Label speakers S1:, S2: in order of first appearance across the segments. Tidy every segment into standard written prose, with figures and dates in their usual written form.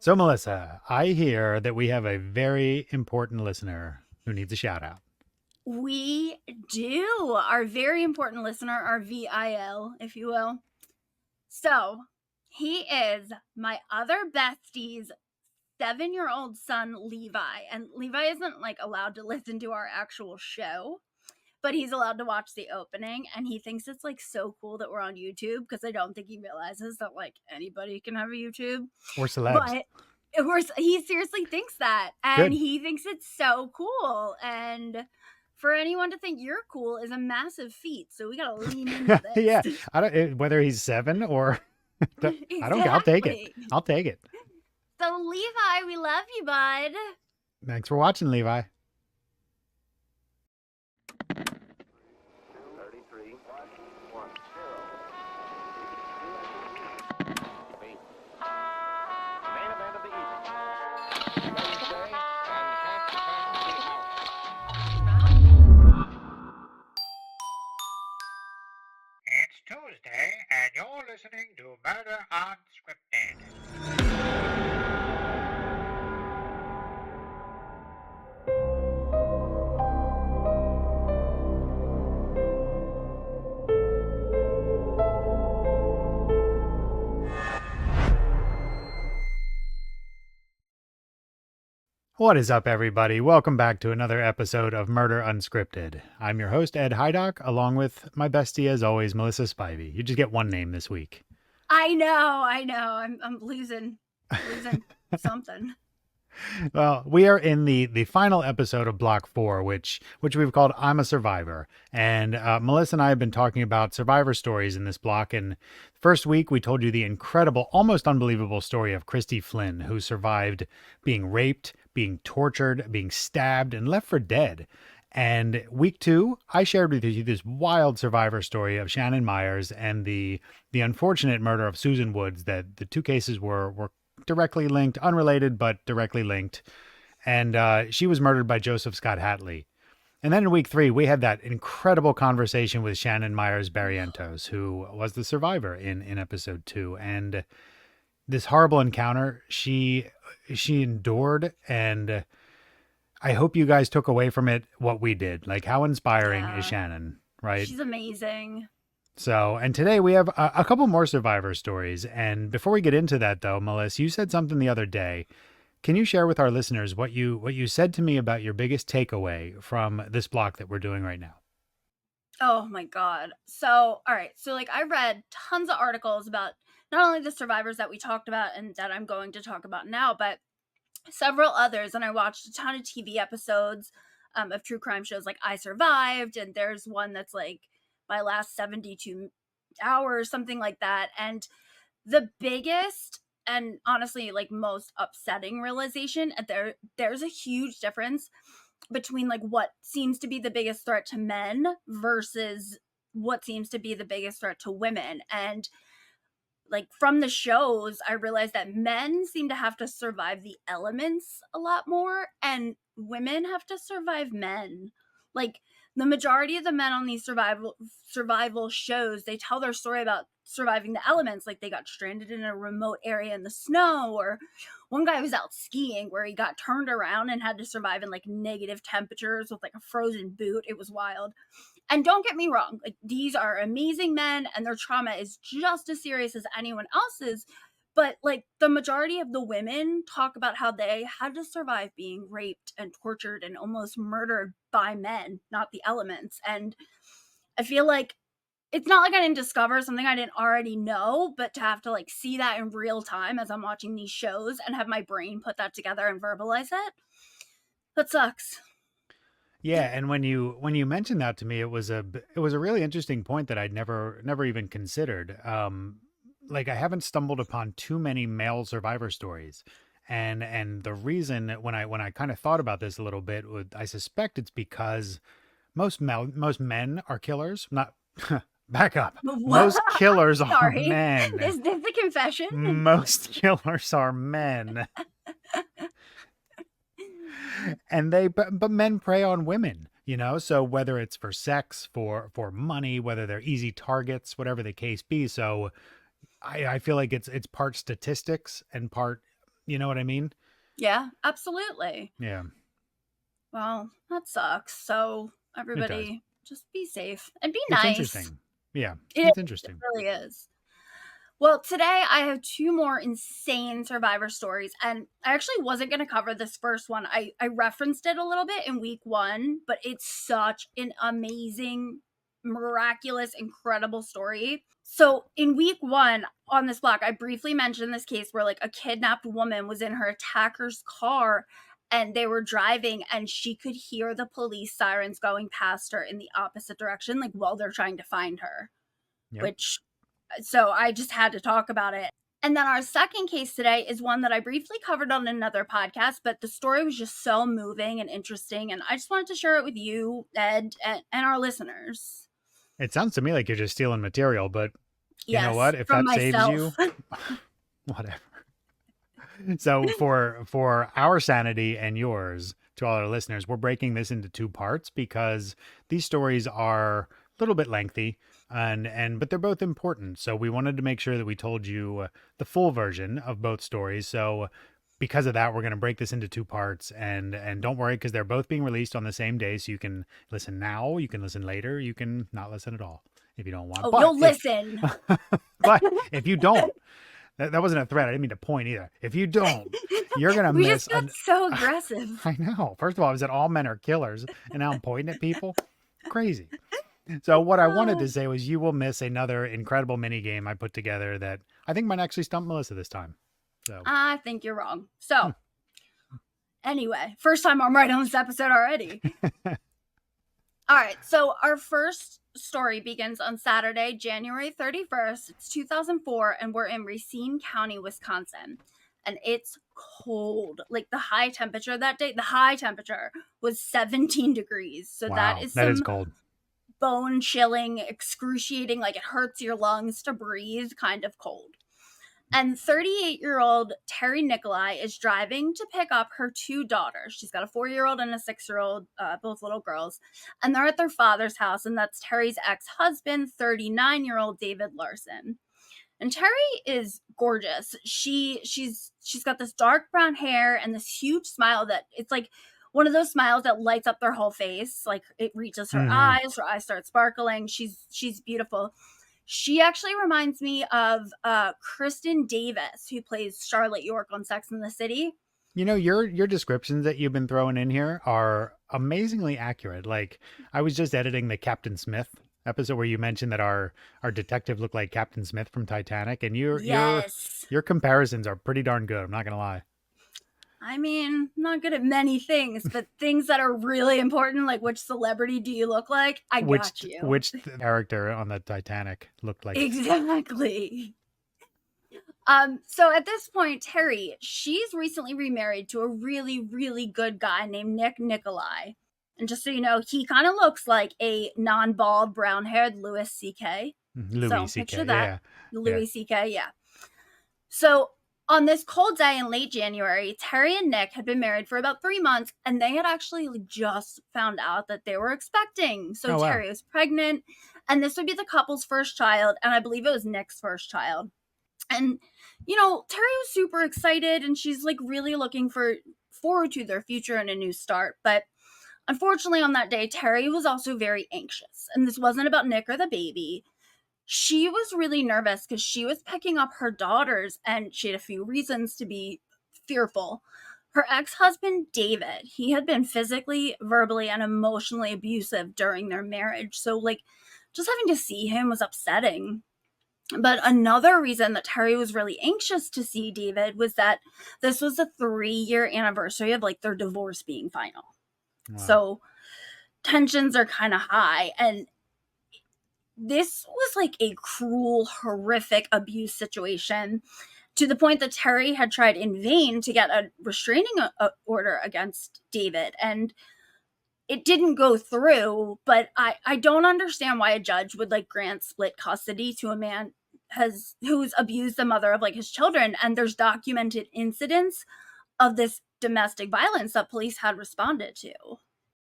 S1: So, Melissa, I hear that we have a very important listener who needs a shout out.
S2: We do. Our very important listener, our VIL, if you will. So, he is my other bestie's 7-year-old son, Levi. And Levi isn't like allowed to listen to our actual show, but he's allowed to watch the opening. And he thinks it's like so cool that we're on YouTube because I don't think he realizes that like anybody can have a YouTube.
S1: We're celebs.
S2: But he seriously thinks that. And
S1: Good.
S2: he thinks it's so cool. And for anyone to think you're cool is a massive feat. So we gotta lean into this.
S1: Yeah. I don't, whether he's 7 or I don't, I'll take it.
S2: Exactly.
S1: I'll take it.
S2: So Levi, we love you, bud.
S1: Thanks for watching, Levi.
S3: 33, 1, 0. Main event of the evening. Wednesday,
S4: It's Tuesday, and you're listening to Murder Unscripted.
S1: What is up, everybody? Welcome back to another episode of Murder Unscripted. I'm your host, Ed Hydock, along with my bestie, as always, Melissa Spivey. You just get one name this week.
S2: I know. I'm losing something.
S1: Well, we are in the final episode of Block 4, which we've called I'm a Survivor. And Melissa and I have been talking about survivor stories in this block. And first week, we told you the incredible, almost unbelievable story of Christy Flynn, who survived being raped, being tortured, being stabbed, and left for dead. And week 2, I shared with you this wild survivor story of Shannon Myers and the unfortunate murder of Susan Woods, that the two cases were directly linked, unrelated, but directly linked. And she was murdered by Joseph Scott Hatley. And then in week 3, we had that incredible conversation with Shannon Myers Barrientos, who was the survivor in episode 2. And this horrible encounter she endured, and I hope you guys took away from it what we did. Like, how inspiring is Shannon, right?
S2: She's amazing.
S1: So, and today we have a couple more survivor stories. And before we get into that, though, Melissa, you said something the other day. Can you share with our listeners what you said to me about your biggest takeaway from this block that we're doing right now?
S2: Oh my God. So, all right. So, like, I read tons of articles about not only the survivors that we talked about and that I'm going to talk about now, but several others. And I watched a ton of TV episodes of true crime shows like I Survived. And there's one that's like My Last 72 Hours, something like that. And the biggest and honestly, like, most upsetting realization, there's a huge difference between like what seems to be the biggest threat to men versus what seems to be the biggest threat to women. And like from the shows, I realized that men seem to have to survive the elements a lot more, and women have to survive men. Like, the majority of the men on these survival shows, they tell their story about surviving the elements. Like, they got stranded in a remote area in the snow, or one guy was out skiing where he got turned around and had to survive in like negative temperatures with like a frozen boot. It was wild. And don't get me wrong, like, these are amazing men and their trauma is just as serious as anyone else's. But like, the majority of the women talk about how they had to survive being raped and tortured and almost murdered by men, not the elements. And I feel like it's not like I didn't discover something I didn't already know, but to have to like see that in real time as I'm watching these shows and have my brain put that together and verbalize it, that sucks.
S1: Yeah, and when you mentioned that to me, it was a really interesting point that I'd never even considered. Like, I haven't stumbled upon too many male survivor stories, and the reason when I kind of thought about this a little bit, I suspect it's because most men are killers. Not back up. Most killers are
S2: Sorry.
S1: men.
S2: Is this a confession?
S1: Most killers are men. And but men prey on women, so whether it's for sex, for money, whether they're easy targets, whatever the case be. So I feel like it's part statistics and part You know what I mean?
S2: Yeah, absolutely.
S1: Yeah,
S2: Well, that sucks. So
S1: it does.
S2: everybody just be safe and be
S1: It's
S2: nice.
S1: interesting. Yeah,
S2: It
S1: it's
S2: is. It
S1: interesting.
S2: really is. Well, today I have two more insane survivor stories, and I actually wasn't going to cover this first one. I referenced it a little bit in week one, but it's such an amazing, miraculous, incredible story. So, in week one on this block, I briefly mentioned this case where like a kidnapped woman was in her attacker's car and they were driving and she could hear the police sirens going past her in the opposite direction, like while they're trying to find her,
S1: Yep.
S2: which so I just had to talk about it. And then our second case today is one that I briefly covered on another podcast, but the story was just so moving and interesting. And I just wanted to share it with you, Ed, and our listeners.
S1: It sounds to me like you're just stealing material, but you know what? If
S2: from
S1: that saves you,
S2: myself.
S1: whatever. So for our sanity and yours, to all our listeners, we're breaking this into two parts because these stories are a little bit lengthy and but they're both important. So we wanted to make sure that we told you the full version of both stories. So because of that, we're going to break this into two parts and don't worry because they're both being released on the same day. So you can listen now, you can listen later, you can not listen at all if you don't want.
S2: Oh,
S1: But
S2: you'll listen.
S1: but if you don't, that wasn't a threat. I didn't mean to point either. If you don't, you're going to
S2: We
S1: miss.
S2: just got so aggressive.
S1: I know. First of all, I said all men are killers, and now I'm pointing at people. Crazy. So what I wanted to say was you will miss another incredible mini game I put together that I think might actually stump Melissa this time. So
S2: I think you're wrong. So, anyway, first time I'm right on this episode already. All right, so our first story begins on Saturday, January 31st. It's 2004, and we're in Racine County, Wisconsin. And it's cold. Like the high temperature that day, the high temperature was 17 degrees. So
S1: wow,
S2: that is
S1: that is cold.
S2: Bone chilling, excruciating, like it hurts your lungs to breathe kind of cold. And 38-year-old Teri Nicolai is driving to pick up her two daughters. She's got a 4-year-old and a 6-year-old, both little girls. And they're at their father's house, and that's Teri's ex-husband, 39-year-old David Larsen. And Teri is gorgeous. She's got this dark brown hair and this huge smile that it's like one of those smiles that lights up their whole face. Like it reaches her eyes start sparkling. She's beautiful. She actually reminds me of Kristen Davis, who plays Charlotte York on Sex and the City.
S1: You know, your descriptions that you've been throwing in here are amazingly accurate. Like I was just editing the Captain Smith episode where you mentioned that our detective looked like Captain Smith from Titanic, and your comparisons are pretty darn good. I'm not gonna lie.
S2: I mean, I'm not good at many things, but things that are really important, like which celebrity do you look like? Got you.
S1: Which character on the Titanic looked like?
S2: Exactly. So at this point, Teri, she's recently remarried to a really, really good guy named Nicolai. And just so you know, he kind of looks like a non-bald, brown-haired Louis C.K.
S1: Louis C.K.
S2: Picture that.
S1: Yeah.
S2: Louis C.K., yeah. So on this cold day in late January, Teri and Nick had been married for about 3 months, and they had actually just found out that they were expecting. So Teri was pregnant, and this would be the couple's first child, and I believe it was Nick's first child. And, you know, Teri was super excited, and she's like really looking forward to their future and a new start. But unfortunately, on that day, Teri was also very anxious, and this wasn't about Nick or the baby. She was really nervous because she was picking up her daughters, and she had a few reasons to be fearful. Her ex-husband, David, he had been physically, verbally, and emotionally abusive during their marriage. So, like, just having to see him was upsetting. But another reason that Teri was really anxious to see David was that this was the 3-year anniversary of, like, their divorce being final. Wow. So tensions are kind of high, and this was like a cruel, horrific abuse situation to the point that Teri had tried in vain to get a restraining order against David, and it didn't go through. But I don't understand why a judge would like grant split custody to a man who's abused the mother of like his children, and there's documented incidents of this domestic violence that police had responded to.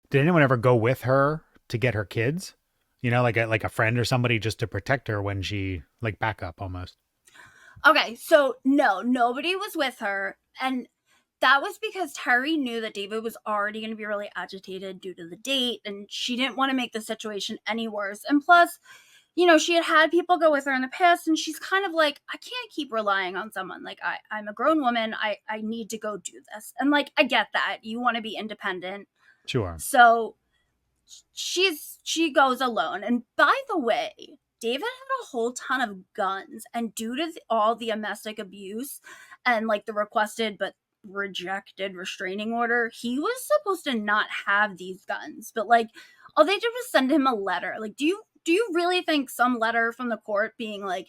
S1: Did anyone ever go with her to get her kids? You know, like a friend or somebody just to protect her when she like backup almost.
S2: Okay, so no, nobody was with her. And that was because Teri knew that David was already going to be really agitated due to the date, and she didn't want to make the situation any worse. And plus, she had people go with her in the past, and she's kind of like, I can't keep relying on someone. Like, I'm a grown woman. I need to go do this. And, like, I get that. You want to be independent.
S1: Sure.
S2: So she goes alone. And by the way, David had a whole ton of guns, and due to all the domestic abuse and, like, the requested but rejected restraining order, he was supposed to not have these guns. But, like, all they did was send him a letter. Like, do you really think some letter from the court being like,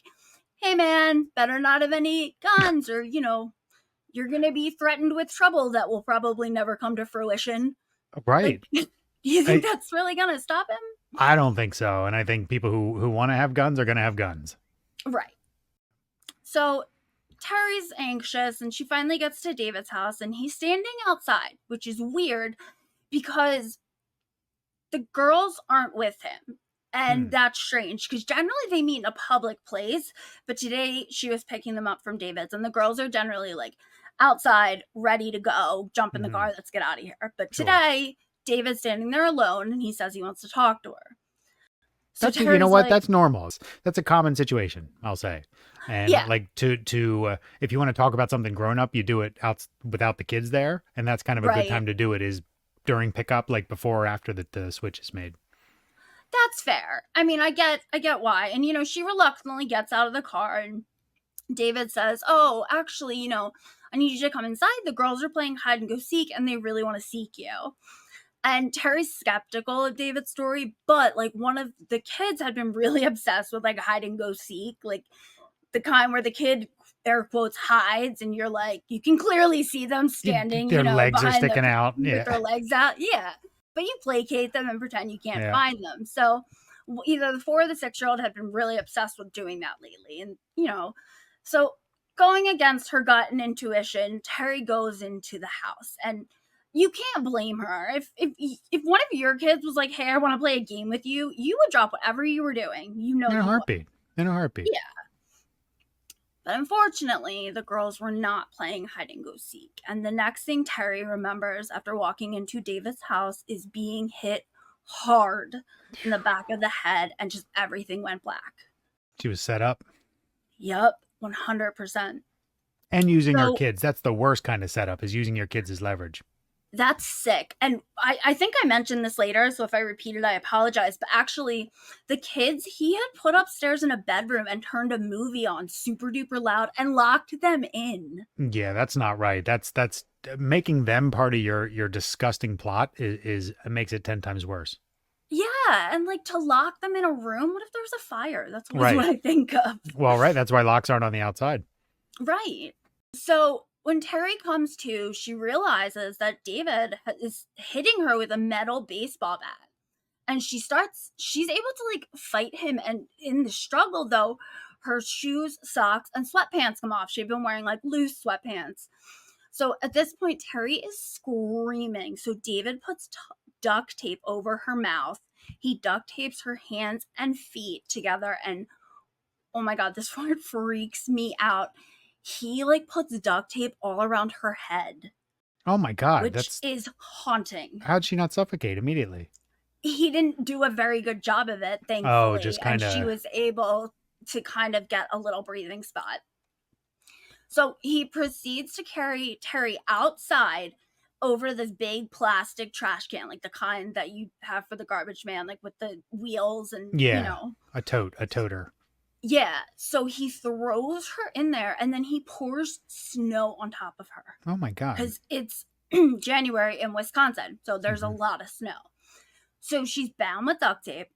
S2: hey man, better not have any guns, or you're gonna be threatened with trouble that will probably never come to fruition,
S1: Right.
S2: like, do you think that's really gonna stop him?
S1: I don't think so. And I think people who want to have guns are going to have guns.
S2: Right. So Teri's anxious, and she finally gets to David's house, and he's standing outside, which is weird because the girls aren't with him. And that's strange because generally they meet in a public place, but today she was picking them up from David's, and the girls are generally like outside, ready to go, jump in the car, let's get out of here. But today, David's standing there alone, and he says he wants to talk to her. So
S1: That's, you know what? That's normal. That's a common situation, I'll say. And like to if you want to talk about something grown up, you do it out without the kids there, and that's kind of a good time to do it is during pickup, like before or after the switch is made.
S2: That's fair. I mean, I get why. And she reluctantly gets out of the car, and David says, "Oh, actually, I need you to come inside. The girls are playing hide and go seek, and they really want to seek you." And Teri's skeptical of David's story, but like one of the kids had been really obsessed with like hide and go seek, like the kind where the kid air quotes hides, and you're like, you can clearly see them standing,
S1: their legs are sticking out,
S2: with their legs out, but you placate them and pretend you can't find them. So either the 4 or the 6-year-old had been really obsessed with doing that lately, and so going against her gut and intuition, Teri goes into the house, and you can't blame her. If one of your kids was like, "Hey, I want to play a game with you," you would drop whatever you were doing. In a heartbeat. Yeah. But unfortunately, the girls were not playing hide and go seek. And the next thing Teri remembers after walking into David's house is being hit hard in the back of the head, and just everything went black.
S1: She was set up.
S2: Yep, 100%.
S1: And using her kids. That's the worst kind of setup, is using your kids as leverage.
S2: That's sick. And I think I mentioned this later, so if I repeat it, I apologize. But actually, the kids he had put upstairs in a bedroom and turned a movie on super duper loud and locked them in.
S1: Yeah, that's not right. That's making them part of your disgusting plot is makes it 10 times worse.
S2: Yeah, and like to lock them in a room. What if there's a fire? That's what I think of.
S1: Well, right. That's why locks aren't on the outside. Right.
S2: So when Teri comes to, she realizes that David is hitting her with a metal baseball bat. And she's able to like fight him. And in the struggle, though, her shoes, socks, and sweatpants come off. She'd been wearing like loose sweatpants. So at this point, Teri is screaming. So David puts duct tape over her mouth. He duct tapes her hands and feet together. And oh my God, this part freaks me out. He like puts duct tape all around her head.
S1: Oh my God.
S2: Which is haunting.
S1: How'd she not suffocate immediately?
S2: He didn't do a very good job of it, thankfully.
S1: Oh, just kind of.
S2: And she was able to kind of get a little breathing spot. So he proceeds to carry Teri outside over this big plastic trash can, like the kind that you have for the garbage man, like with the wheels and,
S1: a toter.
S2: Yeah, so he throws her in there, and then he pours snow on top of her.
S1: Oh my God.
S2: Because it's January in Wisconsin, so there's a lot of snow. So she's bound with duct tape.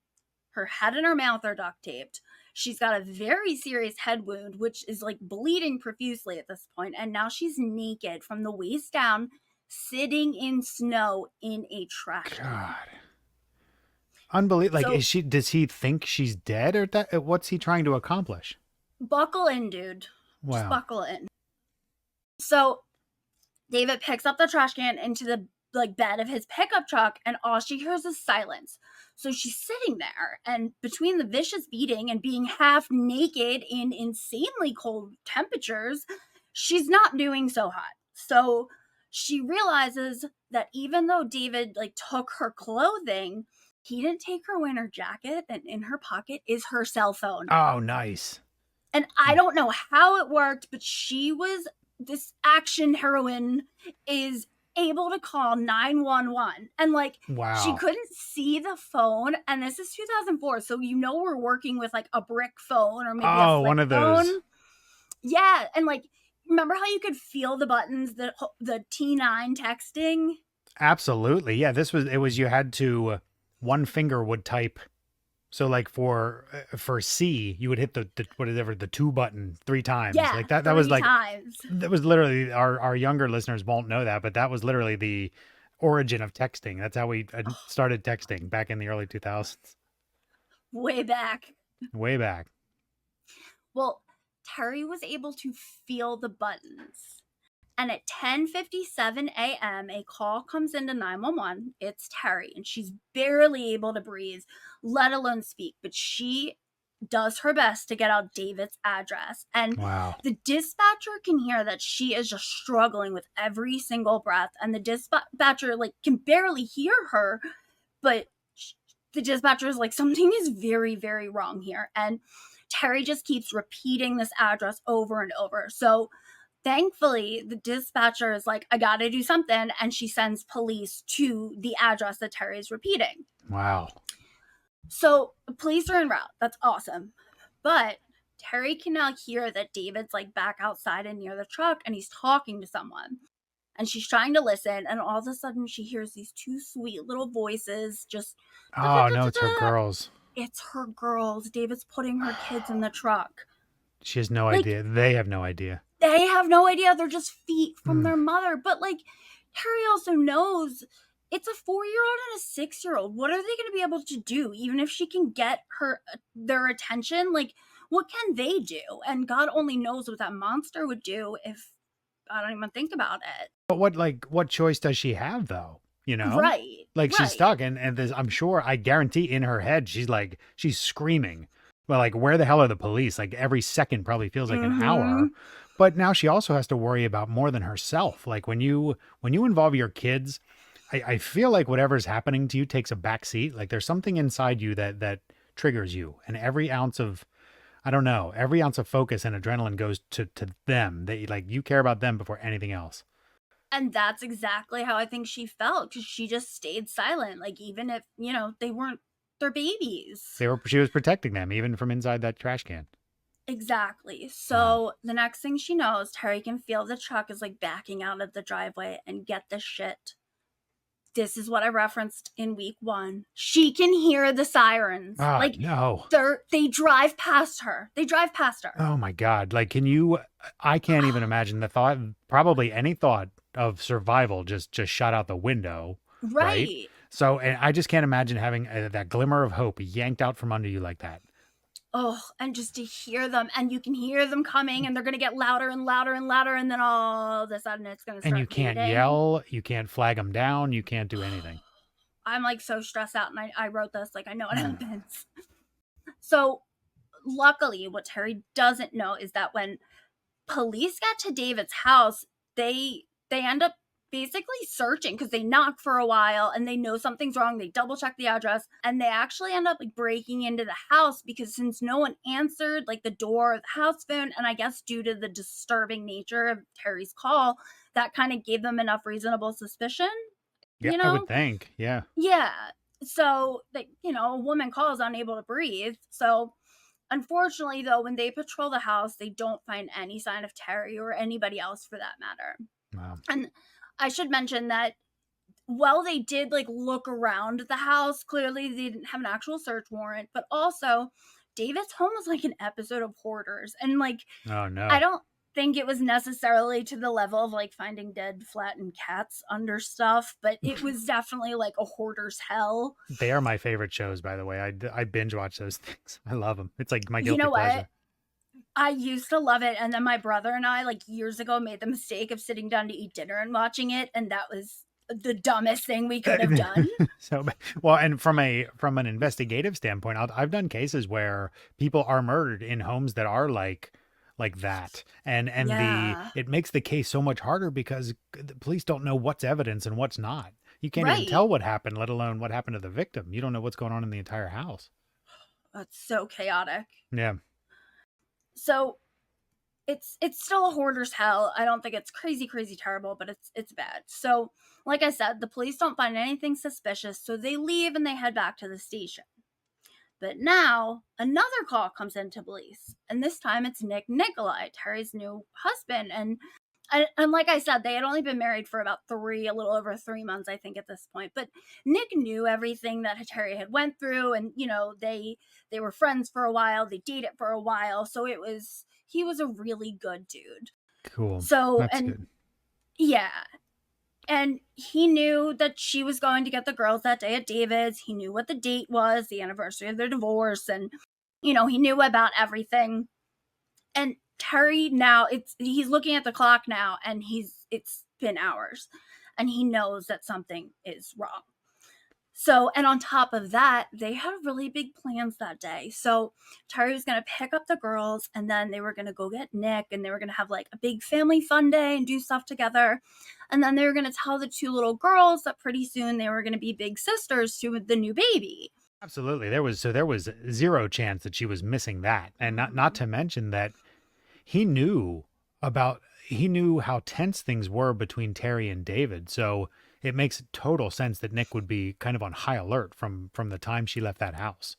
S2: Her head and her mouth are duct taped. She's got a very serious head wound, which is like bleeding profusely at this point, and now she's naked from the waist down, sitting in snow in a trash can.
S1: God. Unbelievable. Like, does he think she's dead, or what's he trying to accomplish?
S2: Buckle in, dude.
S1: Wow.
S2: Just buckle in. So David picks up the trash can into the like bed of his pickup truck, and all she hears is silence. So she's sitting there, and between the vicious beating and being half naked in insanely cold temperatures, she's not doing so hot. So she realizes that even though David like took her clothing, he didn't take her winter jacket, and in her pocket is her cell phone.
S1: Oh, nice.
S2: And I don't know how it worked, but this action heroine is able to call 911. And like,
S1: Wow.
S2: she couldn't see the phone. And this is 2004. So, we're working with like a brick phone or maybe a flip
S1: one of those.
S2: phone. Yeah. And like, remember how you could feel the buttons, the T9 texting?
S1: Absolutely. Yeah. You had to, one finger would type. So like for C, you would hit the whatever, the 2 button 3 times.
S2: Yeah,
S1: like that was like
S2: times.
S1: That was literally, our younger listeners won't know that, but that was literally the origin of texting. That's how we started texting back in the early 2000s.
S2: Way back. Well, Teri was able to feel the buttons. And at 10:57 a.m., a call comes into 911. It's Teri, and she's barely able to breathe, let alone speak. But she does her best to get out David's address. And
S1: Wow.
S2: the dispatcher can hear that she is just struggling with every single breath. And the dispatcher like can barely hear her, but the dispatcher is like, something is very, very wrong here. And Teri just keeps repeating this address over and over. So thankfully, the dispatcher is like, I gotta do something. And she sends police to the address that Teri is repeating.
S1: Wow.
S2: So police are en route. That's awesome. But Teri can now hear that David's like back outside and near the truck, and he's talking to someone. And she's trying to listen, and all of a sudden she hears these 2 sweet little voices just...
S1: Oh, no, it's her girls.
S2: It's her girls. David's putting her kids in the truck.
S1: She has no idea. They have no idea.
S2: They have no idea. They're just feet from their mother. But like, Teri also knows it's a 4-year-old and a 6-year-old. What are they going to be able to do? Even if she can get their attention, like, what can they do? And God only knows what that monster would do if I don't even think about it.
S1: But what choice does she have though? You know?
S2: Right.
S1: Like she's stuck, and there's, I'm sure, I guarantee in her head, she's screaming. Well, like, where the hell are the police? Like every second probably feels like an hour. But now she also has to worry about more than herself. Like when you involve your kids, I feel like whatever's happening to you takes a back seat. Like there's something inside you that triggers you, and every ounce of focus and adrenaline goes to them. They, like, you care about them before anything else.
S2: And that's exactly how I think she felt, because she just stayed silent. Like, even if, they weren't their babies.
S1: She was protecting them even from inside that trash can.
S2: Exactly. So the next thing she knows, Teri can feel the truck is like backing out of the driveway, and get this shit. This is what I referenced in week 1. She can hear the sirens.
S1: Oh,
S2: like,
S1: no.
S2: They drive past her.
S1: Oh my God. Like, I can't even imagine the thought, probably any thought of survival just shot out the window.
S2: Right.
S1: So, and I just can't imagine having that glimmer of hope yanked out from under you like that.
S2: Oh, and just to hear them, and you can hear them coming, and they're going to get louder and louder and louder, and then all of a sudden it's going to start.
S1: And you can't yell, you can't flag them down, you can't do anything.
S2: I'm like so stressed out, and I wrote this, like, I know what happens. So luckily, what Teri doesn't know is that when police got to David's house, they end up basically searching, because they knock for a while and they know something's wrong. They double check the address, and they actually end up like breaking into the house, because since no one answered like the door or the house phone, and I guess due to the disturbing nature of Teri's call, that kind of gave them enough reasonable suspicion.
S1: Yeah, I would think. Yeah.
S2: So like, a woman calls unable to breathe. So unfortunately though, when they patrol the house, they don't find any sign of Teri or anybody else for that matter.
S1: Wow.
S2: And I should mention that while they did like look around the house, clearly they didn't have an actual search warrant, but also David's home was like an episode of Hoarders. And like,
S1: oh no,
S2: I don't think it was necessarily to the level of like finding dead flattened cats under stuff, but it was definitely like a Hoarder's hell.
S1: They are my favorite shows, by the way. I binge watch those things. I love them. It's like my guilty pleasure.
S2: I used to love it, and then my brother and I, like years ago, made the mistake of sitting down to eat dinner and watching it, and that was the dumbest thing we could have done.
S1: So, well, and from an investigative standpoint, I've done cases where people are murdered in homes that are like that, and
S2: Yeah.
S1: it makes the case so much harder because the police don't know what's evidence and what's not. You can't even
S2: Right.
S1: tell what happened, let alone what happened to the victim. You don't know what's going on in the entire house.
S2: That's so chaotic.
S1: Yeah.
S2: So it's still a hoarder's hell. I don't think it's crazy terrible, but it's bad. So like I said, the police don't find anything suspicious, so they leave and they head back to the station. But now another call comes into police, and this time it's Nicolai, Teri's new husband. And like I said, they had only been married for about a little over 3 months, I think, at this point. But Nick knew everything that Teri had went through, and they were friends for a while, they dated for a while, so he was a really good dude.
S1: Cool.
S2: So
S1: That's
S2: and
S1: good.
S2: yeah, and he knew that she was going to get the girls that day at David's. He knew what the date was, the anniversary of their divorce, and he knew about everything. And Teri now, he's looking at the clock now, and it's been hours, and he knows that something is wrong. So, and on top of that, they had really big plans that day. So Teri was going to pick up the girls, and then they were going to go get Nick, and they were going to have like a big family fun day and do stuff together. And then they were going to tell the two little girls that pretty soon they were going to be big sisters to the new baby.
S1: Absolutely. There was zero chance that she was missing that. And not to mention that he knew how tense things were between Teri and David. So it makes total sense that Nick would be kind of on high alert from the time she left that house.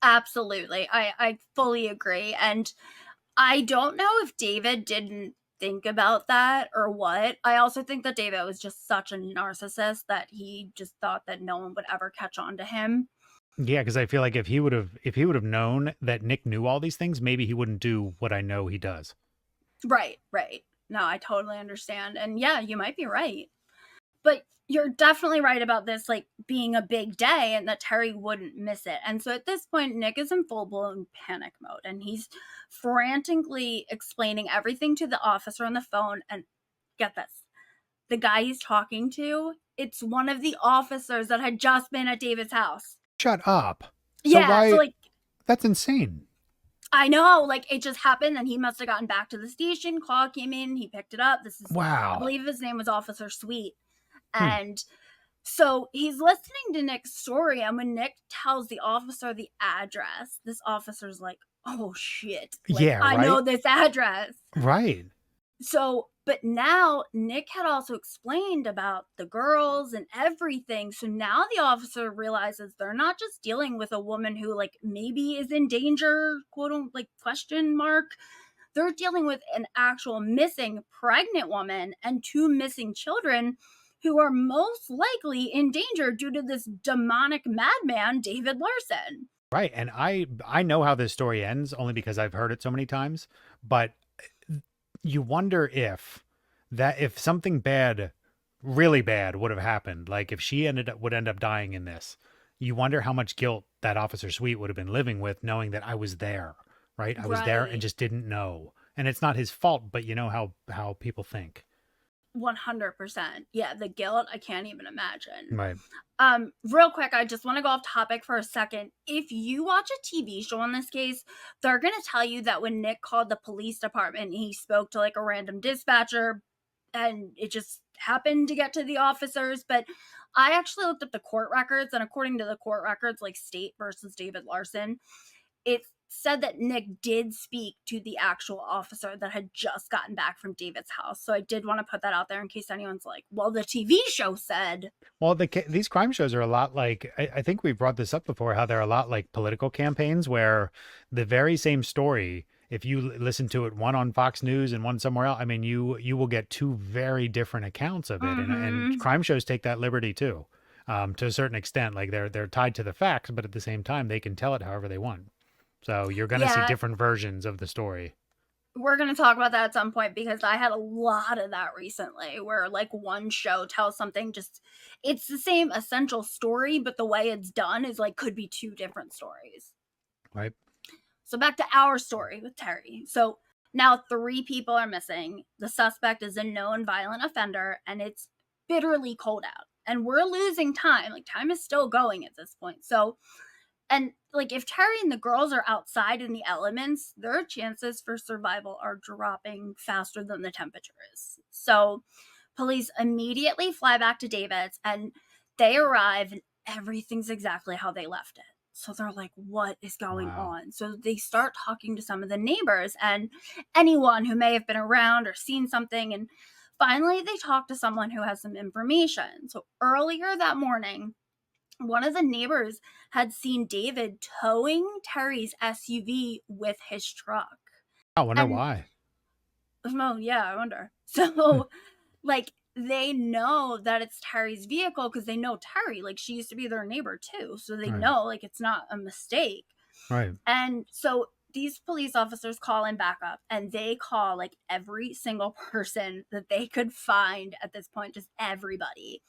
S2: Absolutely. I fully agree. And I don't know if David didn't think about that or what. I also think that David was just such a narcissist that he just thought that no one would ever catch on to him.
S1: Yeah, because I feel like if he would have known that Nick knew all these things, maybe he wouldn't do what I know he does.
S2: Right. No, I totally understand. And yeah, you might be right. But you're definitely right about this, like, being a big day and that Teri wouldn't miss it. And so at this point, Nick is in full-blown panic mode, and he's frantically explaining everything to the officer on the phone. And get this, the guy he's talking to, it's one of the officers that had just been at David's house.
S1: Shut up.
S2: So like,
S1: that's insane.
S2: I know, like, it just happened, and he must have gotten back to the station. Call came in, he picked it up.
S1: Wow.
S2: I believe his name was Officer Sweet. And so he's listening to Nick's story, and when Nick tells the officer the address, this officer's like, oh shit. Like,
S1: yeah, right?
S2: I know this address.
S1: Right.
S2: So, but now Nick had also explained about the girls and everything. So now the officer realizes they're not just dealing with a woman who, like, maybe is in danger, quote unquote, like, question mark. They're dealing with an actual missing pregnant woman and 2 missing children who are most likely in danger due to this demonic madman, David Larsen.
S1: Right. And I know how this story ends only because I've heard it so many times, but you wonder if something bad, really bad would have happened, like if she would end up dying in this, you wonder how much guilt that Officer Sweet would have been living with, knowing that I was there, right? I was there and just didn't know. And it's not his fault, but you know how people think.
S2: 100%. Yeah, the guilt, I can't even imagine.
S1: Right.
S2: Real quick, I just want to go off topic for a second. If you watch a TV show on this case, they're going to tell you that when Nick called the police department, he spoke to like a random dispatcher, and it just happened to get to the officers. But I actually looked up the court records, and according to the court records, like State versus David Larsen, it said that Nick did speak to the actual officer that had just gotten back from David's house. So I did want to put that out there in case anyone's like, well, the TV show said.
S1: Well, these crime shows are a lot like, I think we've brought this up before, how they're a lot like political campaigns where the very same story, if you listen to it, one on Fox News and one somewhere else, I mean, you will get 2 very different accounts of it. And crime shows take that liberty too, to a certain extent. Like they're tied to the facts, but at the same time, they can tell it however they want. So you're going to see different versions of the story.
S2: We're going to talk about that at some point, because I had a lot of that recently where like one show tells something, it's the same essential story, but the way it's done is like could be 2 different stories.
S1: Right.
S2: So back to our story with Teri. So now 3 people are missing. The suspect is a known violent offender, and it's bitterly cold out. And we're losing time. Like, time is still going at this point. So, and like, if Teri and the girls are outside in the elements, their chances for survival are dropping faster than the temperature is. So police immediately fly back to David's, and they arrive and everything's exactly how they left it. So they're like, what is going on? So they start talking to some of the neighbors and anyone who may have been around or seen something. And finally, they talk to someone who has some information. So earlier that morning, one of the neighbors had seen David towing Teri's SUV with his truck.
S1: I wonder why.
S2: Oh, yeah, I wonder. So, like, they know that it's Teri's vehicle because they know Teri. Like, she used to be their neighbor, too. So they know, like, it's not a mistake.
S1: Right.
S2: And so these police officers call in backup, and they call, like, every single person that they could find at this point, just everybody.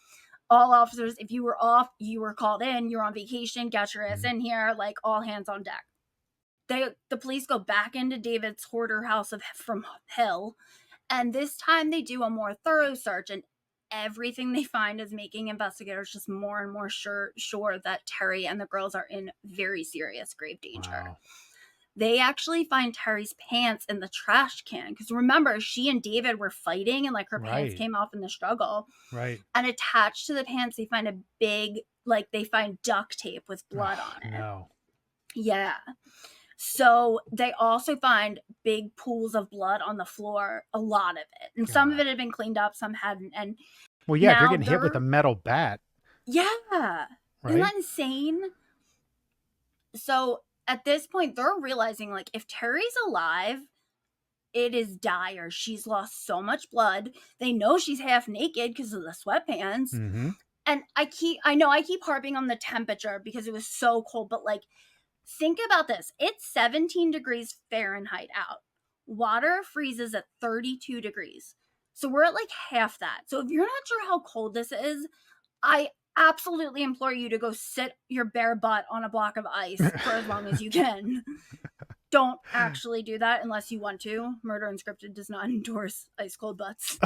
S2: All officers, if you were off, you were called in, you're on vacation, get your ass in here, like, all hands on deck. The police go back into David's hoarder house from Hill, and this time they do a more thorough search, and everything they find is making investigators just more and more sure that Teri and the girls are in very serious grave danger.
S1: Wow.
S2: They actually find Teri's pants in the trash can. Because remember, she and David were fighting and like her pants came off in the struggle.
S1: Right.
S2: And attached to the pants, they find a big, like they find duct tape with blood on it.
S1: No.
S2: Yeah. So they also find big pools of blood on the floor, a lot of it. And some of it had been cleaned up, some hadn't. And
S1: well, yeah, if you're getting hit with a metal bat.
S2: Yeah.
S1: Right?
S2: Isn't that insane? So at this point, they're realizing, like, if Teri's alive, it is dire. She's lost so much blood. They know she's half naked because of the sweatpants.
S1: Mm-hmm.
S2: And I keep harping on the temperature because it was so cold, but, like, think about this. It's 17 degrees Fahrenheit out. Water freezes at 32 degrees. So we're at, like, half that. So if you're not sure how cold this is, I absolutely implore you to go sit your bare butt on a block of ice for as long as you can. Don't actually do that unless you want to. Murder Unscripted does not endorse ice cold butts.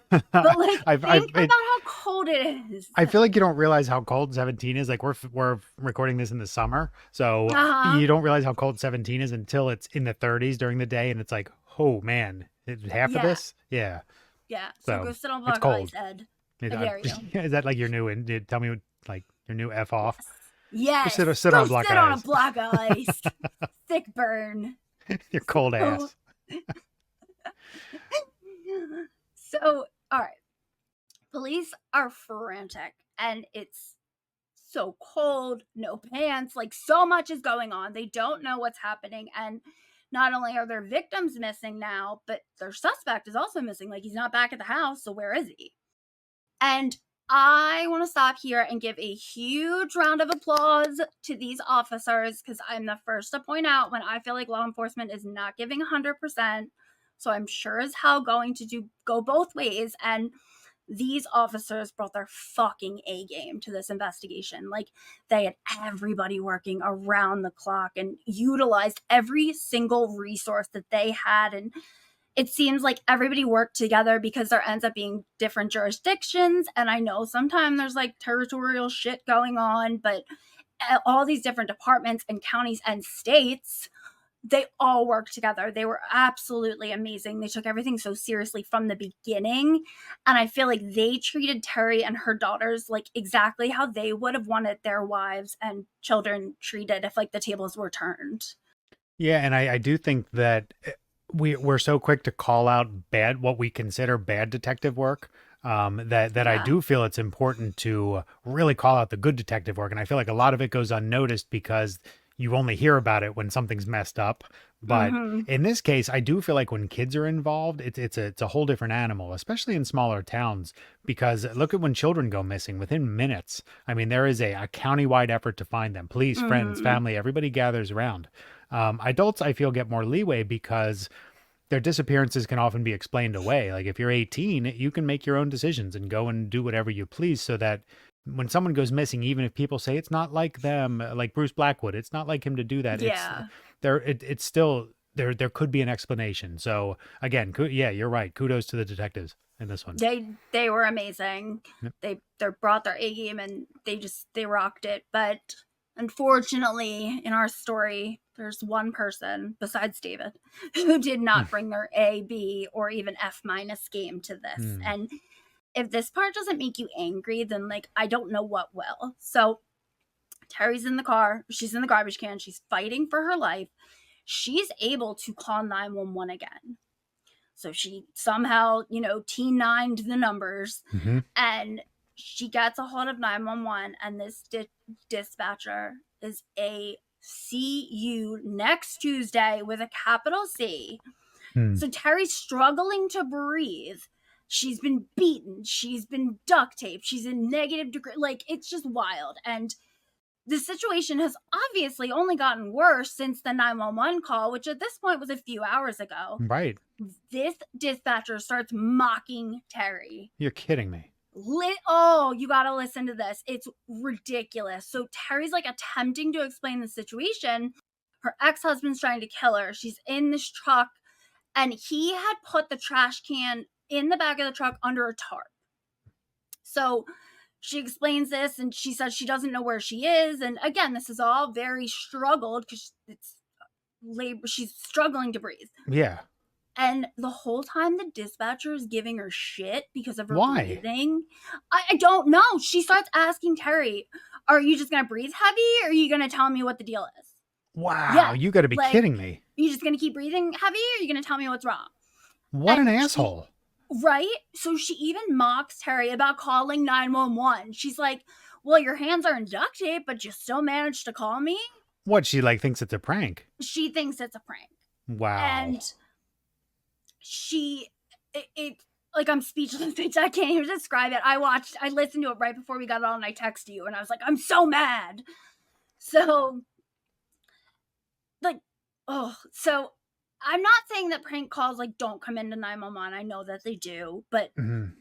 S2: But, like, think about how cold it is.
S1: I feel like you don't realize how cold 17 is. Like, we're recording this in the summer, so you don't realize how cold 17 is until it's in the 30s during the day, and it's like, oh man, half of this? Yeah.
S2: Yeah. So go sit on a block of ice, Ed. I dare you.
S1: Is that like your new? Tell me, like, your new F off?
S2: Yes.
S1: Just sit on a block of ice.
S2: On a block of ice. Thick burn.
S1: Your cold ass.
S2: So, all right. Police are frantic, and it's so cold, no pants, like, so much is going on. They don't know what's happening, and not only are their victims missing now, but their suspect is also missing. Like, he's not back at the house, so where is he? And I want to stop here and give a huge round of applause to these officers, because I'm the first to point out when I feel like law enforcement is not giving 100%. So I'm sure as hell going to go both ways. And these officers brought their fucking A game to this investigation. Like, they had everybody working around the clock and utilized every single resource that they had. And it seems like everybody worked together because there ends up being different jurisdictions. And I know sometimes there's, like, territorial shit going on, but all these different departments and counties and states, they all worked together. They were absolutely amazing. They took everything so seriously from the beginning. And I feel like they treated Teri and her daughters like exactly how they would have wanted their wives and children treated if, like, the tables were turned.
S1: Yeah, and I do think that we're so quick to call out what we consider bad detective work, that I do feel it's important to really call out the good detective work. And I feel like a lot of it goes unnoticed because you only hear about it when something's messed up. But in this case, I do feel like when kids are involved, it's a whole different animal, especially in smaller towns, because look at when children go missing within minutes. I mean, there is a county-wide effort to find them. Police, friends, family, everybody gathers around. Adults, I feel, get more leeway because their disappearances can often be explained away. Like, if you're 18, you can make your own decisions and go and do whatever you please, so that when someone goes missing, even if people say it's not like them, like Bruce Blackwood, it's not like him to do that.
S2: Yeah.
S1: It's still there could be an explanation. So again, yeah, you're right. Kudos to the detectives in this one.
S2: They were amazing.
S1: Yep.
S2: They brought their A game and they rocked it. But unfortunately, in our story, there's one person besides David who did not bring their A, B, or even F- game to this. And if this part doesn't make you angry, then like I don't know what will. So Teri's in the car. She's in the garbage can. She's fighting for her life. She's able to call 911 again. So she somehow, T9'd the numbers, and she gets a hold of 911, and this dispatcher is a CU next Tuesday with a capital C. So Teri's struggling to breathe. She's been beaten. She's been duct taped. She's in negative degree. Like, it's just wild. And the situation has obviously only gotten worse since the 911 call, which at this point was a few hours ago.
S1: Right.
S2: This dispatcher starts mocking Teri.
S1: You're kidding me.
S2: You gotta listen to this. It's ridiculous. So Teri's like attempting to explain the situation. Her ex-husband's trying to kill her. She's in this truck, and he had put the trash can in the back of the truck under a tarp. So she explains this, and she says she doesn't know where she is. And again, this is all very struggled because it's labor. She's struggling to breathe.
S1: Yeah.
S2: And the whole time the dispatcher is giving her shit because of her
S1: Why?
S2: breathing. I don't know. She starts asking Teri, are you just going to breathe heavy, or are you going to tell me what the deal is?
S1: Wow.
S2: Yeah,
S1: You got to be kidding me.
S2: Are you just going to keep breathing heavy, or are you going to tell me what's wrong?
S1: What an asshole.
S2: Right? So she even mocks Teri about calling 911. She's like, well, your hands are in duct tape, but you still managed to call me?
S1: What, she like thinks it's a prank?
S2: She thinks it's a prank.
S1: Wow.
S2: And like, I'm speechless, bitch. I can't even describe it. I listened to it right before we got on, and I texted you, and I was like, I'm so mad. So, like, so I'm not saying that prank calls, like, don't come into 911. I know that they do, but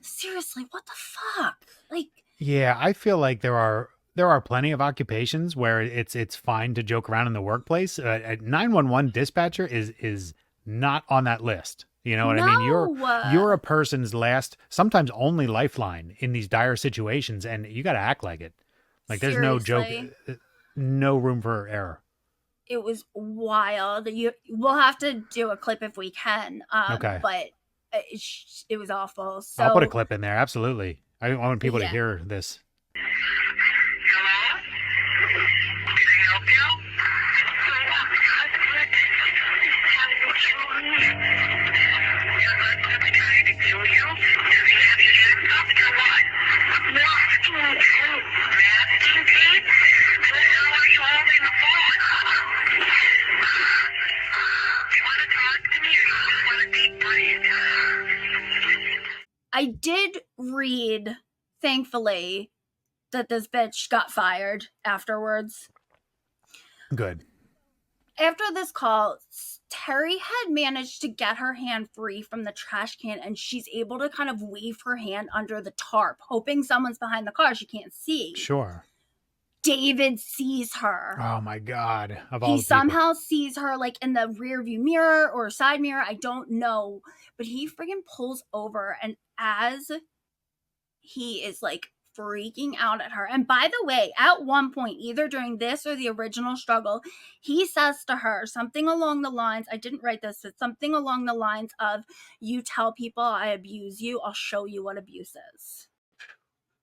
S2: seriously, what the fuck? Like,
S1: yeah, I feel like there are plenty of occupations where it's fine to joke around in the workplace. A 911 dispatcher is not on that list. You know what I mean? You're a person's last, sometimes only lifeline in these dire situations, and you got to act like it. Like, there's no joke, no room for error.
S2: It was wild. We'll have to do a clip if we can.
S1: Okay.
S2: But it was awful. So
S1: I'll put a clip in there. Absolutely. I want people to hear this.
S5: Hello? Can I help you? Your husband's trying to kill you? Does he have you handcuffed or what? Masking tape. Masking tape? How the hell are you holding the phone? Do you want to talk to me, or you just want to deep breathe?
S2: I did read, thankfully, that this bitch got fired afterwards.
S1: Good.
S2: After this call, Teri had managed to get her hand free from the trash can, and she's able to kind of wave her hand under the tarp, hoping someone's behind the car she can't see.
S1: Sure.
S2: David sees her.
S1: Oh my God.
S2: He somehow sees her like in the rear view mirror or side mirror. I don't know. But he friggin' pulls over, and as he is like freaking out at her. And by the way, at one point, either during this or the original struggle, he says to her something along the lines, I didn't write this, but something along the lines of, you tell people I abuse you, I'll show you what abuse is.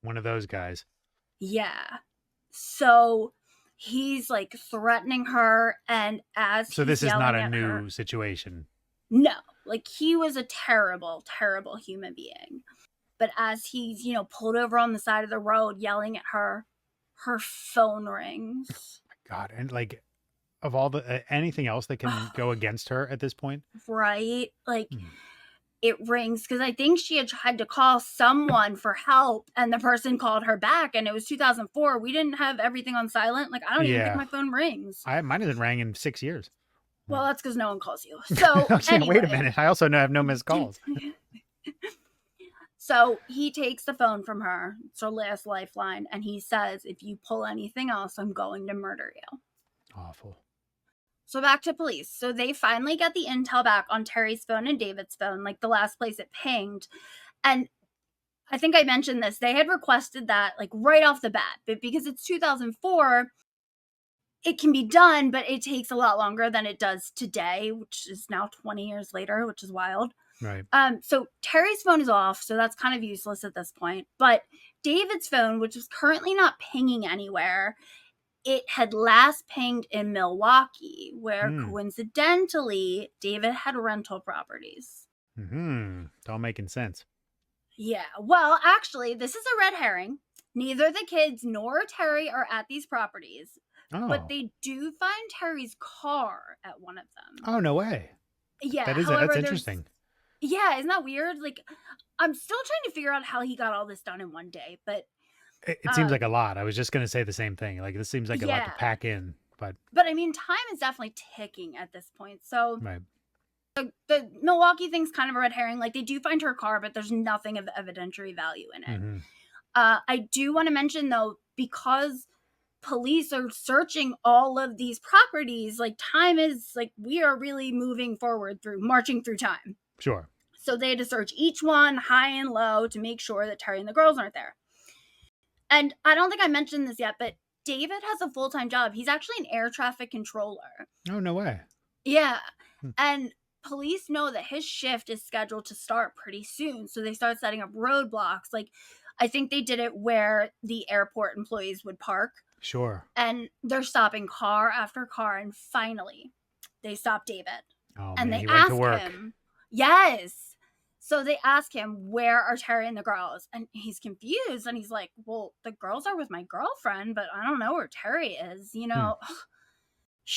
S1: One of those guys.
S2: Yeah. So he's like threatening her, and
S1: So this is not a new situation.
S2: No, like he was a terrible, terrible human being. But as he's, pulled over on the side of the road yelling at her, her phone rings.
S1: God, and like, of all the anything else that can go against her at this point,
S2: right? Like, it rings because I think she had tried to call someone for help, and the person called her back, and it was 2004. We didn't have everything on silent. Like, I don't even think my phone rings.
S1: Mine hasn't rang in 6 years.
S2: Well, that's because no one calls you. So anyway.
S1: Wait a minute. I also have no missed calls.
S2: So he takes the phone from her. It's her last lifeline. And he says, if you pull anything else, I'm going to murder you.
S1: Awful.
S2: So back to police. So they finally get the intel back on Teri's phone and David's phone, like the last place it pinged. And I think I mentioned this. They had requested that like right off the bat, but because it's 2004, it can be done, but it takes a lot longer than it does today, which is now 20 years later, which is wild.
S1: Right.
S2: So Teri's phone is off, so that's kind of useless at this point. But David's phone, which is currently not pinging anywhere, it had last pinged in Milwaukee, where coincidentally David had rental properties.
S1: It's all making sense.
S2: Yeah. Well, actually, this is a red herring. Neither the kids nor Teri are at these properties, but they do find Teri's car at one of them.
S1: Oh, no way.
S2: Yeah.
S1: That's interesting.
S2: Yeah, isn't that weird? Like, I'm still trying to figure out how he got all this done in one day, but
S1: It seems like a lot. I was just going to say the same thing. Like, this seems like a lot to pack in, but
S2: I mean, time is definitely ticking at this point. So
S1: right.
S2: the Milwaukee thing's kind of a red herring. Like, they do find her car, but there's nothing of evidentiary value in it. I do want to mention, though, because police are searching all of these properties, like, time is, like, we are really moving forward marching through time.
S1: Sure.
S2: So they had to search each one, high and low, to make sure that Teri and the girls aren't there. And I don't think I mentioned this yet, but David has a full-time job. He's actually an air traffic controller.
S1: Oh, no way.
S2: Yeah. And police know that his shift is scheduled to start pretty soon. So they start setting up roadblocks. Like, I think they did it where the airport employees would park.
S1: Sure.
S2: And they're stopping car after car. And finally, they stop David.
S1: Oh,
S2: and
S1: man,
S2: they
S1: he went
S2: ask
S1: to work.
S2: him, yes. So they ask him, where are Teri and the girls? And he's confused. And he's like, well, the girls are with my girlfriend, but I don't know where Teri is. You know,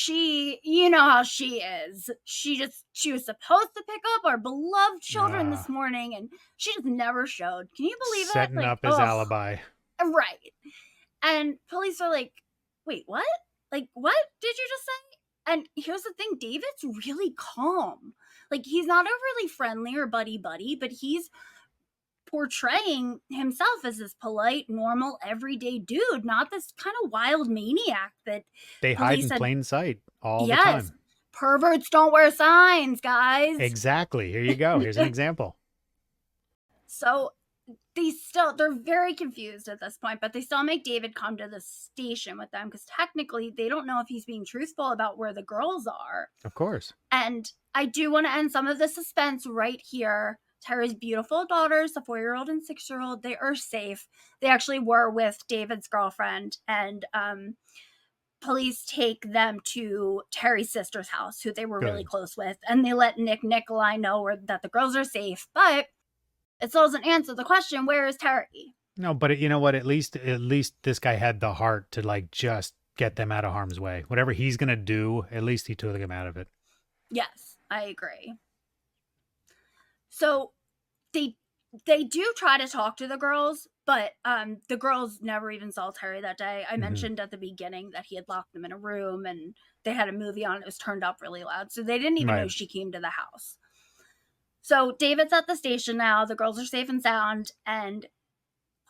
S2: you know how she is. She was supposed to pick up our beloved children this morning, and she just never showed. Can you believe it?
S1: Setting up his alibi.
S2: Right. And police are like, wait, what? Like, what did you just say? And here's the thing, David's really calm. Like, he's not overly friendly or buddy-buddy, but he's portraying himself as this polite, normal, everyday dude, not this kind of wild maniac that
S1: they hide in plain sight all the time.
S2: Perverts don't wear signs, guys.
S1: Exactly. Here you go. Here's an example.
S2: So they're very confused at this point, but they still make David come to the station with them because technically they don't know if he's being truthful about where the girls are.
S1: Of course.
S2: And I do want to end some of the suspense right here. Teri's beautiful daughters, the 4-year-old and 6-year-old, they are safe. They actually were with David's girlfriend, and police take them to Teri's sister's house, who they were really close with, and they let Nicolai know that the girls are safe, but it still doesn't answer the question, where is Teri?
S1: No, but you know what? At least this guy had the heart to like just get them out of harm's way. Whatever he's going to do, at least he took them out of it.
S2: Yes, I agree. So they do try to talk to the girls, but the girls never even saw Teri that day. I mentioned at the beginning that he had locked them in a room and they had a movie on. It was turned up really loud. So they didn't even know she came to the house. So David's at the station now. The girls are safe and sound, and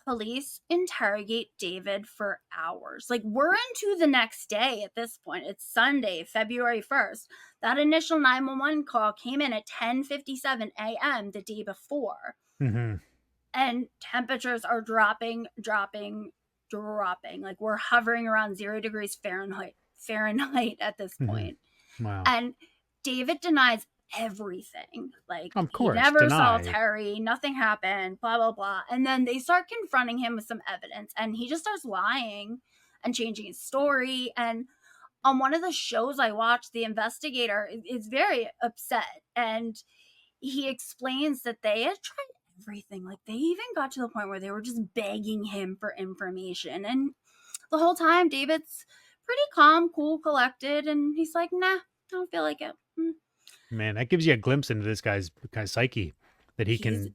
S2: police interrogate David for hours. Like, we're into the next day at this point. It's Sunday, February 1st. That initial 911 call came in at 10:57 a.m. the day before. And temperatures are dropping. Like, we're hovering around 0 degrees Fahrenheit at this point.
S1: Wow.
S2: And David denies everything. Like,
S1: of course,
S2: he never saw Teri, nothing happened, blah blah blah. And then they start confronting him with some evidence, and he just starts lying and changing his story. And on one of the shows I watched, the investigator is very upset, and he explains that they had tried everything. Like, they even got to the point where they were just begging him for information, and the whole time David's pretty calm, cool, collected, and he's like, nah, I don't feel like it.
S1: Man, that gives you a glimpse into this guy's kind of psyche, that he can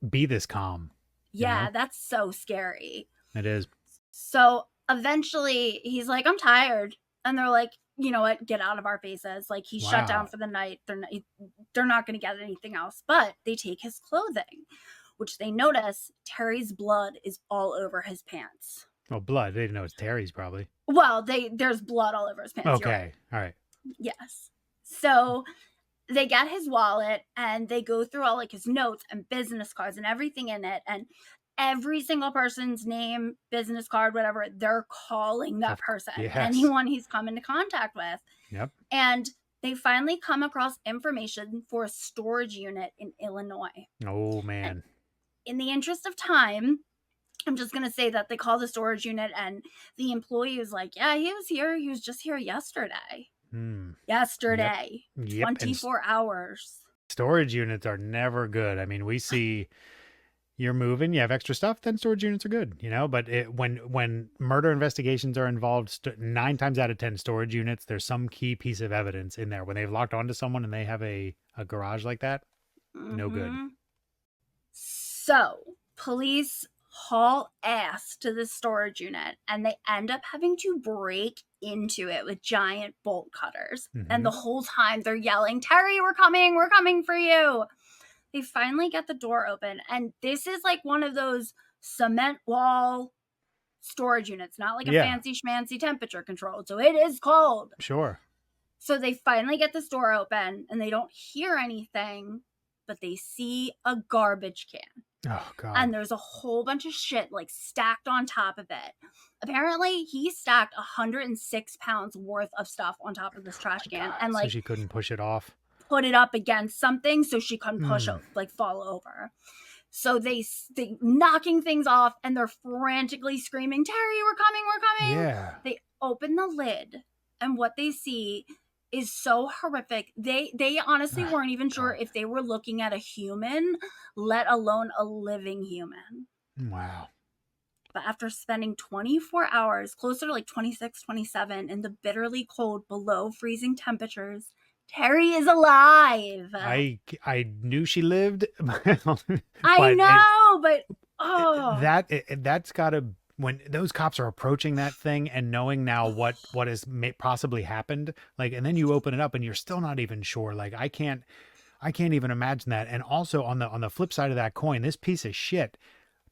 S1: be this calm.
S2: Yeah, that's so scary.
S1: It is.
S2: So eventually he's like, I'm tired. And they're like, you know what? Get out of our faces. Like, he's shut down for the night. They're not going to get anything else. But they take his clothing, which they notice Teri's blood is all over his pants.
S1: Oh, blood. They didn't know it's Teri's probably.
S2: Well, there's blood all over his pants.
S1: Okay. All right.
S2: Yes. So they get his wallet and they go through all like his notes and business cards and everything in it. And every single person's name, business card, whatever, they're calling that person,
S1: yes.
S2: anyone he's come into contact with.
S1: Yep.
S2: And they finally come across information for a storage unit in Illinois.
S1: Oh, man.
S2: And in the interest of time, I'm just going to say that they call the storage unit and the employee is like, yeah, he was here. He was just here yesterday. Yesterday.
S1: Yep.
S2: 24 hours.
S1: Storage units are never good. I mean, we see you're moving, you have extra stuff, then storage units are good, you know, but when murder investigations are involved, 9 times out of 10 storage units, there's some key piece of evidence in there. When they've locked onto someone and they have a garage like that, no good.
S2: So police haul ass to the storage unit and they end up having to break into it with giant bolt cutters. And the whole time they're yelling, Teri, we're coming for you. They finally get the door open, and this is like one of those cement wall storage units, not like a fancy schmancy temperature controlled. So it is cold.
S1: Sure.
S2: So they finally get this door open and they don't hear anything, but they see a garbage can.
S1: Oh, God.
S2: And there's a whole bunch of shit like stacked on top of it. Apparently, he stacked 106 pounds worth of stuff on top of this trash can. And like,
S1: so she couldn't push it off.
S2: Put it up against something so she couldn't push it, like fall over. So they knocking things off and they're frantically screaming, Teri, we're coming.
S1: Yeah.
S2: They open the lid and what they see is so horrific. They honestly weren't even sure if they were looking at a human, let alone a living human.
S1: Wow.
S2: But after spending 24 hours, closer to like 26, 27, in the bitterly cold below freezing temperatures, Teri is alive.
S1: I knew she lived.
S2: I know, but
S1: that's gotta, when those cops are approaching that thing and knowing now what has possibly happened, like, and then you open it up and you're still not even sure. Like, I can't even imagine that. And also on the flip side of that coin, this piece of shit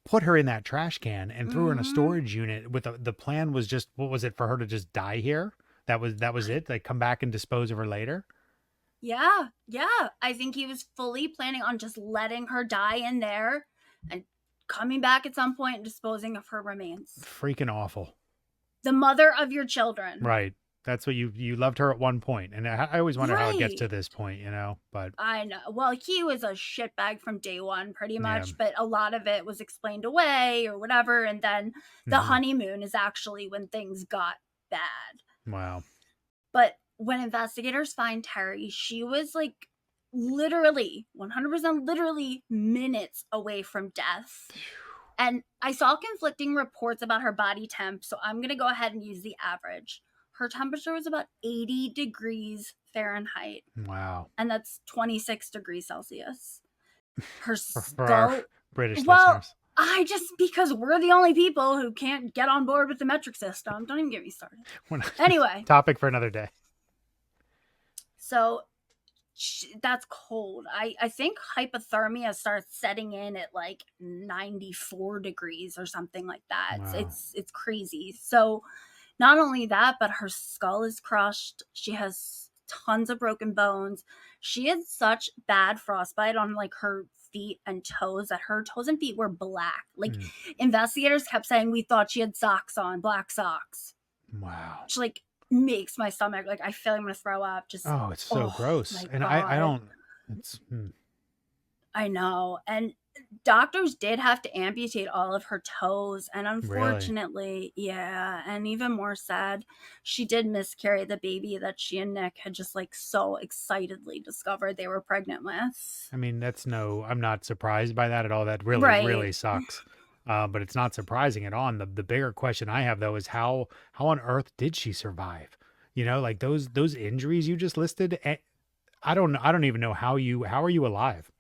S1: put her in that trash can and threw her in a storage unit with the plan was just, what was it, for her to just die here? That was it? Like, come back and dispose of her later?
S2: Yeah. I think he was fully planning on just letting her die in there and coming back at some point and disposing of her remains.
S1: Freaking awful.
S2: The mother of your children.
S1: Right. That's what you loved her at one point. And I always wonder how it gets to this point, you know, but
S2: I know. Well, he was a shitbag from day one, pretty much, but a lot of it was explained away or whatever. And then the honeymoon is actually when things got bad.
S1: Wow.
S2: But when investigators find Teri, she was like literally 100% literally minutes away from death. And I saw conflicting reports about her body temp, so I'm going to go ahead and use the average. Her temperature was about 80 degrees Fahrenheit.
S1: Wow.
S2: And that's 26 degrees Celsius. Her
S1: For
S2: skull.
S1: our British listeners.
S2: Because we're the only people who can't get on board with the metric system. Don't even get me started. Anyway.
S1: Topic for another day.
S2: So that's cold. I think hypothermia starts setting in at like 94 degrees or something like that.
S1: Wow.
S2: It's crazy. So not only that, but her skull is crushed. She has tons of broken bones. She had such bad frostbite on like her feet and toes that her toes and feet were black. Like investigators kept saying we thought she had socks on, black socks.
S1: Wow.
S2: Which like makes my stomach, like I feel like I'm gonna throw up. Just
S1: it's so gross. And
S2: God.
S1: I don't
S2: I know. And doctors did have to amputate all of her toes, and unfortunately, and even more sad, she did miscarry the baby that she and Nick had just like so excitedly discovered they were pregnant with.
S1: I mean, I'm not surprised by that at all. That really sucks. But it's not surprising at all. And the bigger question I have though is how on earth did she survive? You know, like those injuries you just listed. I don't even know how are you alive?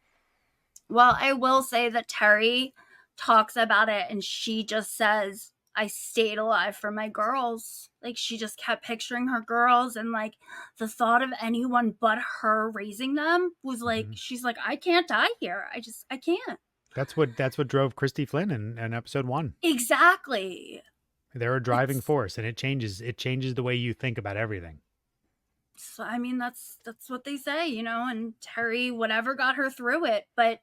S2: Well, I will say that Teri talks about it and she just says, I stayed alive for my girls. Like she just kept picturing her girls, and like the thought of anyone but her raising them was like, she's like, I can't die here. I can't. That's
S1: what drove Christy Flynn in episode 1.
S2: Exactly.
S1: They're a driving force, and it changes the way you think about everything.
S2: So, I mean, that's what they say, you know, and Teri, whatever got her through it. But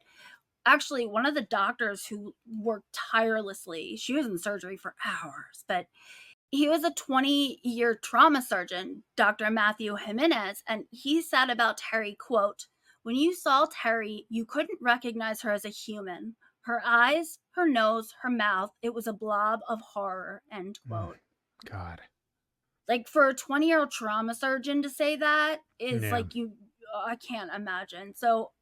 S2: actually, one of the doctors who worked tirelessly, she was in surgery for hours, but he was a 20-year trauma surgeon, Dr. Matthew Jimenez, and he said about Teri, quote, "When you saw Teri, you couldn't recognize her as a human. Her eyes, her nose, her mouth, it was a blob of horror," end quote.
S1: God.
S2: Like, for a 20-year-old trauma surgeon to say that is
S1: Yeah.
S2: like, I can't imagine. So,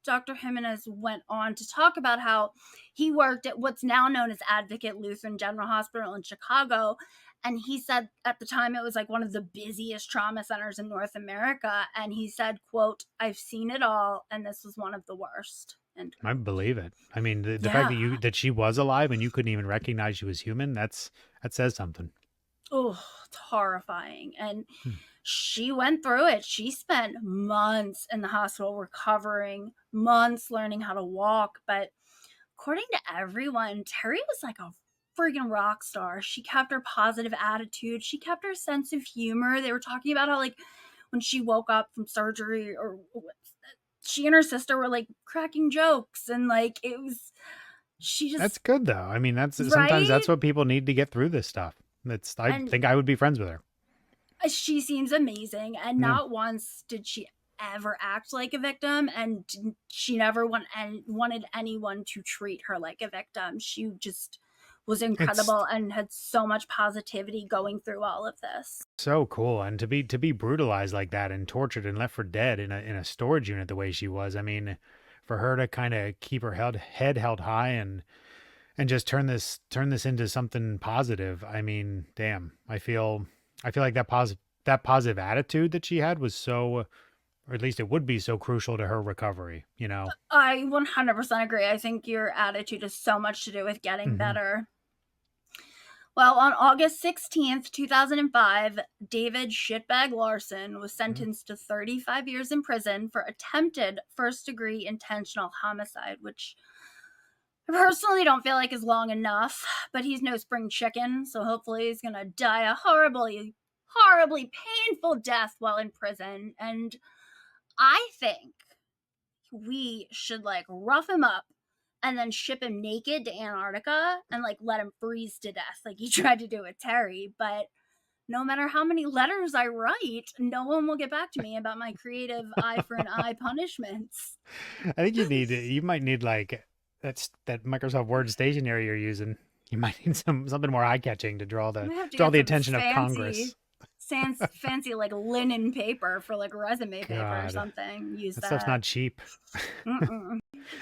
S2: Dr. Jimenez went on to talk about how he worked at what's now known as Advocate Lutheran General Hospital in Chicago. And he said at the time it was like one of the busiest trauma centers in North America. And he said, quote, "I've seen it all, and this was one of the worst." End
S1: I
S2: quote.
S1: believe it. I mean, the fact
S2: Yeah.
S1: that she was alive and you couldn't even recognize she was human, that says something.
S2: Oh, it's horrifying. And
S1: Hmm.
S2: she went through it. She spent months in the hospital recovering, months learning how to walk. But according to everyone, Teri was like a freaking rock star. She kept her positive attitude. She kept her sense of humor. They were talking about how, like, when she woke up from surgery, or she and her sister were like cracking jokes, and like it was, she just,
S1: That's good though. I mean, sometimes
S2: right?
S1: that's what people need to get through this stuff. I
S2: And
S1: think I would be friends with her.
S2: she seems amazing, and
S1: Yeah.
S2: not once did she ever act like a victim, and she never wanted anyone to treat her like a victim. She just was
S1: It's
S2: incredible and had so much positivity going through all of this.
S1: so cool, and to be brutalized like that and tortured and left for dead in a storage unit the way she was. I mean, for her to kind of keep her head held high and just turn this into something positive. I mean, damn. I feel like that positive attitude that she had was so, or at least it would be so crucial to her recovery, you know.
S2: I 100% agree. I think your attitude has so much to do with getting
S1: Mhm.
S2: better. Well, on August 16th, 2005, David Shitbag Larsen was sentenced to 35 years in prison for attempted first-degree intentional homicide, which I personally don't feel like is long enough, but he's no spring chicken, so hopefully he's gonna die a horribly, horribly painful death while in prison. And I think we should like rough him up and then ship him naked to Antarctica and like let him freeze to death like he tried to do with Teri. But no matter how many letters I write, no one will get back to me about my creative eye for an eye punishments.
S1: I think you might need like that Microsoft Word stationery you're using. You might need something more eye catching to draw
S2: I have to
S1: the
S2: get some
S1: attention of Congress.
S2: fancy like linen paper for like resume paper or
S1: God,
S2: something. Use
S1: that
S2: that.
S1: stuff's not cheap.
S2: Mm-mm.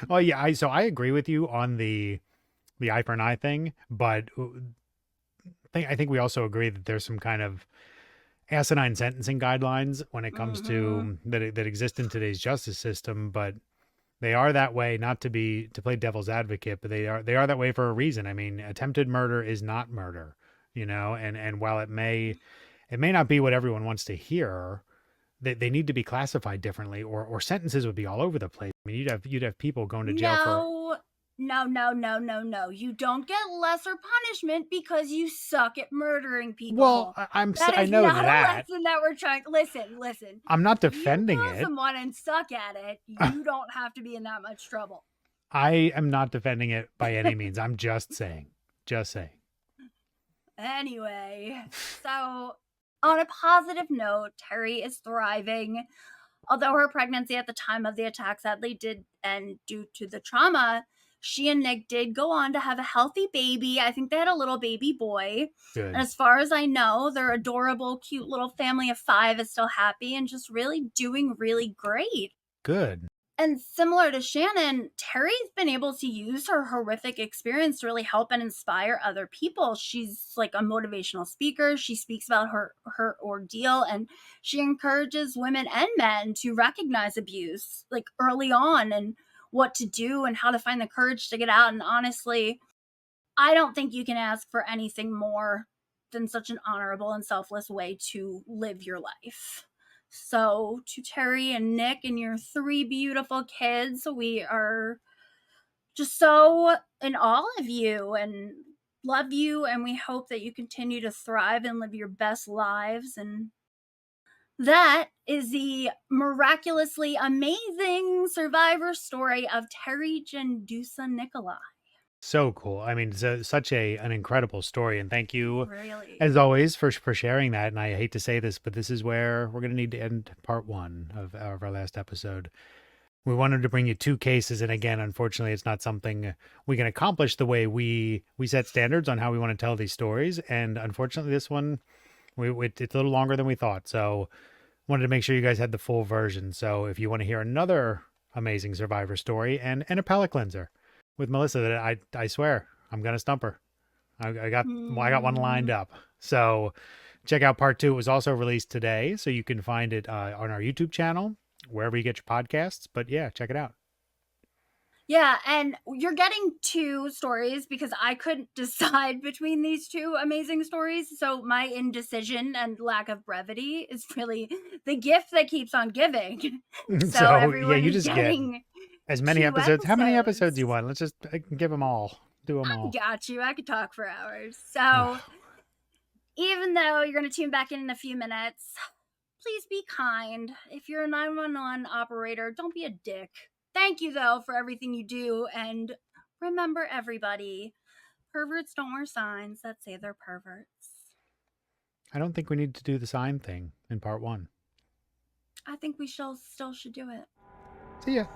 S1: Oh yeah, I agree with you on the eye for an eye thing, but I think we also agree that there's some kind of asinine sentencing guidelines when it comes to that exist in today's justice system, but they are that way not to play devil's advocate, but they are that way for a reason. I mean, attempted murder is not murder, you know, and while it may not be what everyone wants to hear, they need to be classified differently, or sentences would be all over the place. I mean, you'd have people going to jail for
S2: No. You don't get lesser punishment because you suck at murdering people.
S1: well,
S2: That
S1: I
S2: is
S1: know
S2: not a
S1: that.
S2: lesson that we're trying. Listen.
S1: I'm not defending
S2: You kill
S1: it.
S2: someone and suck at it, you don't have to be in that much trouble.
S1: I am not defending it by any means. I'm just saying.
S2: Anyway, so on a positive note, Teri is thriving. Although her pregnancy at the time of the attack sadly did end due to the trauma, she and Nick did go on to have a healthy baby. I think they had a little baby boy.
S1: Good.
S2: And as far as I know, their adorable, cute little family of 5 is still happy and just really doing really great.
S1: Good.
S2: And similar to Shannon, Teri's been able to use her horrific experience to really help and inspire other people. She's like a motivational speaker. She speaks about her ordeal, and she encourages women and men to recognize abuse like early on and what to do and how to find the courage to get out. And honestly, I don't think you can ask for anything more than such an honorable and selfless way to live your life. So, to Teri and Nick and your 3 beautiful kids, we are just so in awe of you and love you, and we hope that you continue to thrive and live your best lives. And That is the miraculously amazing survivor story of Teri Jendusa Nicolai.
S1: So cool. I mean, such an incredible story. And thank you,
S2: Really.
S1: as always, for sharing that. And I hate to say this, but this is where we're going to need to end part 1 of our last episode. We wanted to bring you 2 cases. And again, unfortunately, it's not something we can accomplish the way we set standards on how we want to tell these stories. And unfortunately, this one, it's a little longer than we thought. So wanted to make sure you guys had the full version. So if you want to hear another amazing survivor story and a palate cleanser with Melissa, that I swear I'm gonna stump her. I got one lined up. So check out part 2. It was also released today, so you can find it on our YouTube channel, wherever you get your podcasts. But yeah, check it out.
S2: Yeah, and you're getting 2 stories because I couldn't decide between these 2 amazing stories. So my indecision and lack of brevity is really the gift that keeps on giving. So
S1: Yeah,
S2: everyone
S1: you
S2: is
S1: just get
S2: getting
S1: as many
S2: 2
S1: episodes. How many episodes do you
S2: episodes.
S1: want? Let's just give them all. Do them
S2: I
S1: all.
S2: got you. I could talk for hours. So even though you're going to tune back in a few minutes, please be kind. If you're a 911 operator, don't be a dick. Thank you, though, for everything you do. And remember, everybody, perverts don't wear signs that say they're perverts.
S1: I don't think we need to do the sign thing in part 1.
S2: I think we still should do it.
S1: See ya.